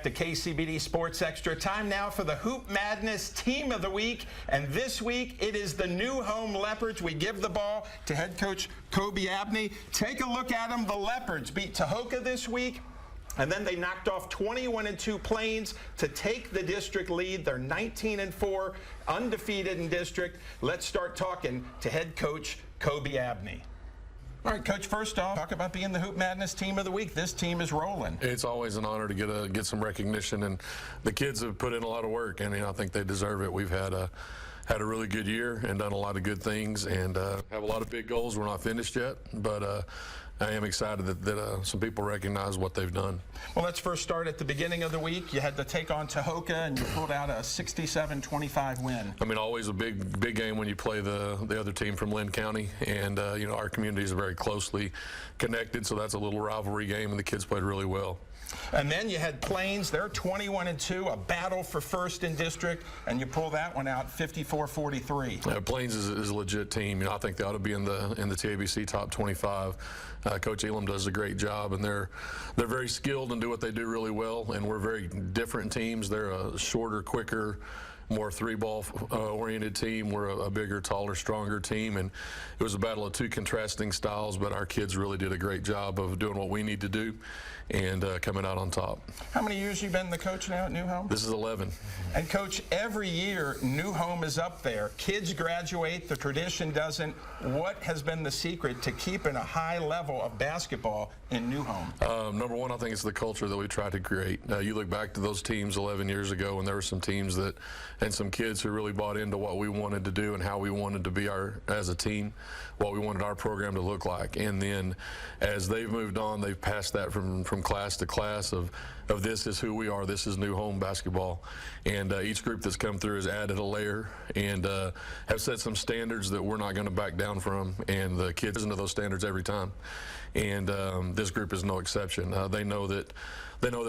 to KCBD Sports Extra. Time now for the Hoop Madness Team of the Week. And this week, it is the New Home Leopards. We give the ball to head coach Kobe Abney. Take a look at them. The Leopards beat Tahoka this week. And then they knocked off 21-2 Plains to take the district lead. They're 19-4, undefeated in district. Let's start talking to head coach Kobe Abney. All right, Coach, first off, talk about being the Hoop Madness Team of the Week. This team is rolling. It's always an honor to get some recognition, and the kids have put in a lot of work, and I think they deserve it. We've had a really good year and done a lot of good things, and have a lot of big goals. We're not finished yet, but I am excited that some people recognize what they've done. Well, let's first start at the beginning of the week. You had to take on Tahoka, and you pulled out a 67-25 win. I mean, always a big game when you play the other team from Lynn County, and you know, our communities are very closely connected, so that's a little rivalry game, and the kids played really well. And then you had Plains. They're 21-2, a battle for first in district, and you pull that one out 54-43. Plains is a legit team. You know, I think they ought to be in the TABC top 25. Coach Elam does a great job, and they're very skilled and do what they do really well. And we're very different teams. They're a shorter, quicker, more three-ball oriented team. We're a bigger, taller, stronger team, and it was a battle of two contrasting styles, but our kids really did a great job of doing what we need to do and coming out on top. How many years you been the coach now at New Home? This is 11. And Coach, every year New Home is up there. Kids graduate, the tradition doesn't. What has been the secret to keeping a high level of basketball in New Home? Number one, I think it's the culture that we try to create. You look back to those teams 11 years ago, and there were some teams that and some kids who really bought into what we wanted to do and how we wanted to be as a team, what we wanted our program to look like. And then as they've moved on, they've passed that from class to class of this is who we are, this is New Home basketball. And each group that's come through has added a layer and have set some standards that we're not going to back down from, and the kids into those standards every time. And this group is no exception. They know that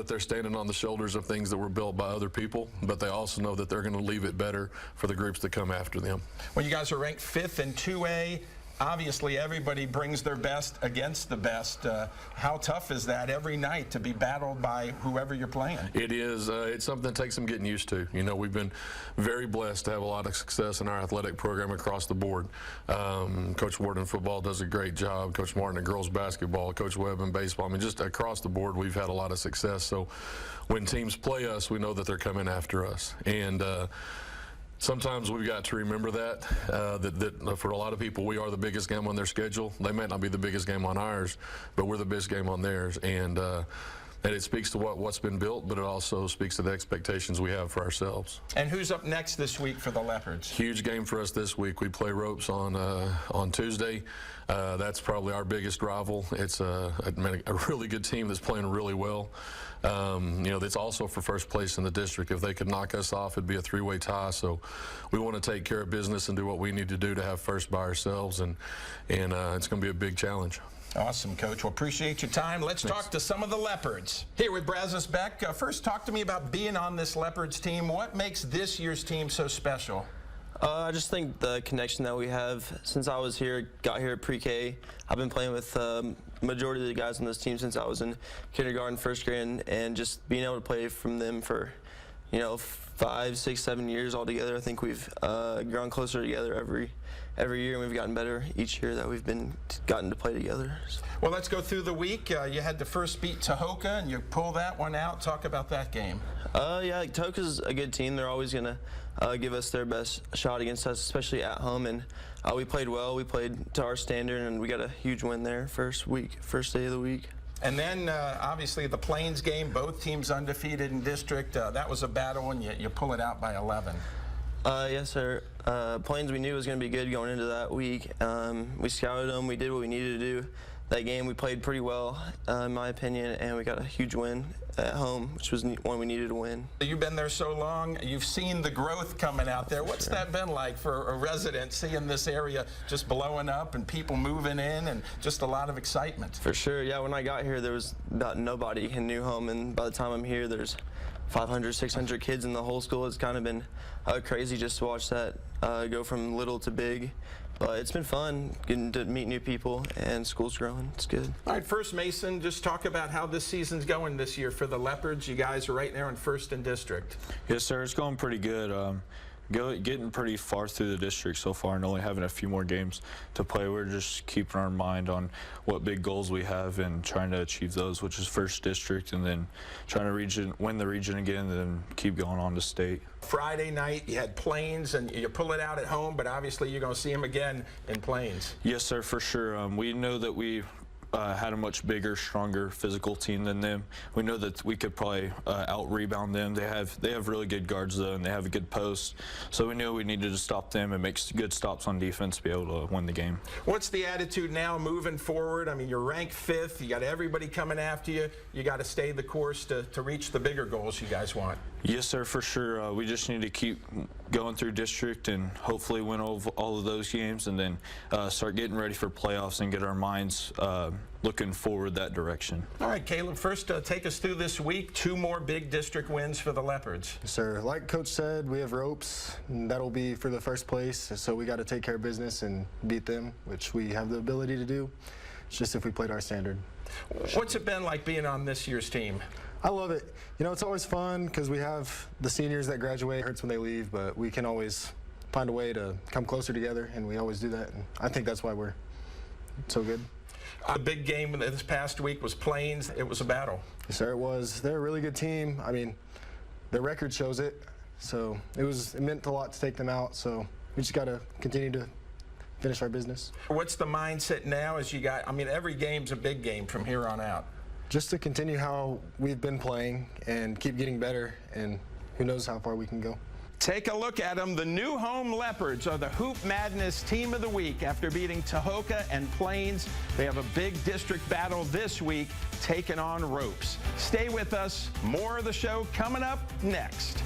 they're standing on the shoulders of things that were built by other people, but they also know that they're going to leave it better for the groups that come after them. Well, you guys are ranked 5th in 2A. Obviously, everybody brings their best against the best. How tough is that every night to be battled by whoever you're playing? It is. It's something that takes some getting used to. You know, we've been very blessed to have a lot of success in our athletic program across the board. Coach Ward in football does a great job. Coach Martin in girls basketball, Coach Webb in baseball. I mean, just across the board, we've had a lot of success. So when teams play us, we know that they're coming after us. And sometimes we've got to remember that for a lot of people, we are the biggest game on their schedule. They might not be the biggest game on ours, but we're the biggest game on theirs. And it speaks to what's been built, but it also speaks to the expectations we have for ourselves. And who's up next this week for the Leopards? Huge game for us this week. We play Ropes on Tuesday. That's probably our biggest rival. It's a really good team that's playing really well. You know, it's also for first place in the district. If they could knock us off, it'd be a three-way tie. So we want to take care of business and do what we need to do to have first by ourselves, and it's going to be a big challenge. Awesome, Coach. Well, appreciate your time. Let's talk to some of the Leopards. Here with Brazos Beck. First, talk to me about being on this Leopards team. What makes this year's team so special? I just think the connection that we have since I was here, got here at pre-K. I've been playing with majority of the guys on this team since I was in kindergarten, first grade, and just being able to play from them for, you know, 5, 6, 7 years all together. I think we've grown closer together every year, and we've gotten better each year that we've gotten to play together. Well, let's go through the week. You had to first beat Tahoka, and you pull that one out. Talk about that game. Yeah, Tahoka's a good team. They're always going to give us their best shot against us, especially at home. And we played well. We played to our standard, and we got a huge win there first day of the week. And then, obviously, the Plains game, both teams undefeated in district. That was a battle, and you pull it out by 11. Yes, sir. Plains, we knew was going to be good going into that week. We scouted them. We did what we needed to do. That game, we played pretty well, in my opinion, and we got a huge win at home, which was one we needed to win. You've been there so long. You've seen the growth coming out there. What's that been like for a resident, seeing this area just blowing up and people moving in and just a lot of excitement? For sure, yeah. When I got here, there was about nobody in New Home, and by the time I'm here, there's 500, 600 kids in the whole school. It's kind of been crazy just to watch that go from little to big. But it's been fun getting to meet new people, and school's growing. It's good. All right, first, Mason, just talk about how this season's going this year for the Leopards. You guys are right there in first in district. Yes, sir. It's going pretty good. Getting pretty far through the district so far and only having a few more games to play. We're just keeping our mind on what big goals we have and trying to achieve those, which is first district, and then trying to win the region again, and then keep going on to state. Friday night, you had Plains, and you pull it out at home, but obviously you're going to see them again in Plains. Yes, sir, for sure. We know that we had a much bigger, stronger physical team than them. We know that we could probably out-rebound them. They have really good guards, though, and they have a good post. So we knew we needed to stop them and make good stops on defense to be able to win the game. What's the attitude now moving forward? I mean, you're ranked 5th. You got everybody coming after you. You got to stay the course to reach the bigger goals you guys want. Yes, sir, for sure. We just need to keep going through district and hopefully win all of those games, and then start getting ready for playoffs and get our minds looking forward that direction. All right, Caleb, first take us through this week. 2 more big district wins for the Leopards. Yes, sir. Like Coach said, we have ropes, and that'll be for the first place, so we got to take care of business and beat them, which we have the ability to do. It's just if we played our standard. What's it been like being on this year's team? I love it. You know, it's always fun because we have the seniors that graduate. It hurts when they leave, but we can always find a way to come closer together, and we always do that. And I think that's why we're so good. The big game this past week was Plains. It was a battle. Yes, sir, it was. They're a really good team. I mean, their record shows it. So it meant a lot to take them out. So we just got to continue to finish our business. What's the mindset now as you got, I mean, every game's a big game from here on out. Just to continue how we've been playing and keep getting better, and who knows how far we can go. Take a look at them. The new home Leopards are the Hoop Madness Team of the Week after beating Tahoka and Plains. They have a big district battle this week, taking on Ropes. Stay with us. More of the show coming up next.